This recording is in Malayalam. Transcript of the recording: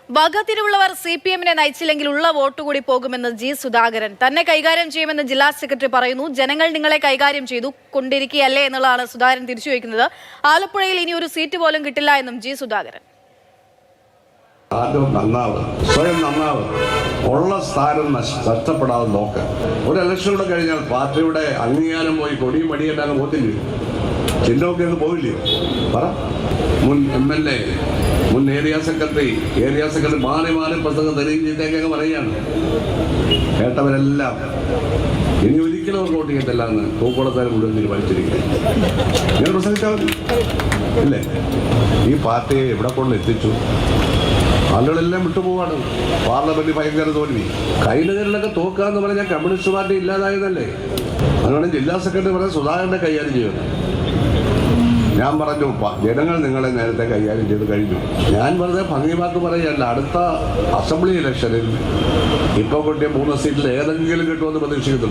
വകതിരിവുള്ളവർ CPM-നെ നയിച്ചില്ലെങ്കിൽ ഉള്ള വോട്ട് കൂടി പോകുമെന്ന് ജി സുധാകരൻ. തന്നെ കൈകാര്യം ചെയ്യുമെന്ന് ജില്ലാ സെക്രട്ടറി പറയുന്നു. ജനങ്ങൾ നിങ്ങളെ കൈകാര്യം ചെയ്തു കൊണ്ടിരിക്കുകയല്ലേ എന്നുള്ളതാണ് സുധാകരൻ തിരിച്ചു വയ്ക്കുന്നത്. ആലപ്പുഴയിൽ ഇനി ഒരു സീറ്റ് പോലും കിട്ടില്ല എന്നും ജി സുധാകരൻ. സ്വയം നന്നാവ്, ഉള്ള സ്ഥാനം നഷ്ടപ്പെടാതെ നോക്ക്. ഒരു ഇലക്ഷനൂടെ കഴിഞ്ഞാൽ പാർട്ടിയുടെ അംഗീകാരം പോയി കൊടിയും മടിയെല്ലാം പോത്തില്ലേ, ചിഹ്നമൊക്കെ അങ്ങ് പോയില്ലേ? പറ. മുൻ MLA, മുൻ ഏരിയ സെക്രട്ടറി മാറി പ്രസംഗം തരികയും ചെയ്തേക്കൊക്കെ പറയുകയാണ്. കേട്ടവരെല്ലാം ഇനി ഒരിക്കലും അവർ വോട്ട് ചെയ്യത്തില്ല എന്ന് പൂക്കോളത്താൻ മുഴുവൻ തീരുമാനിച്ചിരിക്കുക. ഇങ്ങനെ പ്രസംഗിച്ചാൽ മതി ഇല്ലേ? ഈ പാർട്ടിയെ എവിടെ കൊണ്ട് എത്തിച്ചു? ആളുകളെല്ലാം വിട്ടുപോവാണ്. പാർലമെന്റിൽ ഭയങ്കര തോൽവി. കൈനകരിലൊക്കെ തോക്കാന്ന് പറഞ്ഞാൽ കമ്മ്യൂണിസ്റ്റ് പാർട്ടി ഇല്ലാതായതല്ലേ? അതുകൊണ്ട് ജില്ലാ സെക്രട്ടറി പറഞ്ഞ സുധാകരനെ കൈകാര്യം ചെയ്യുന്നു. ഞാൻ പറഞ്ഞു, ജനങ്ങൾ നിങ്ങളെ നേരത്തെ കൈകാര്യം ചെയ്ത് കഴിഞ്ഞു. ഞാൻ വെറുതെ ഭംഗി വാക്ക് പറയുകയല്ല. അടുത്ത അസംബ്ലി ഇലക്ഷനിൽ ഇപ്പോൾ കിട്ടിയ 3 സീറ്റിൽ ഏതെങ്കിലും കിട്ടുമെന്ന് പ്രതീക്ഷിക്കുന്നുണ്ട്.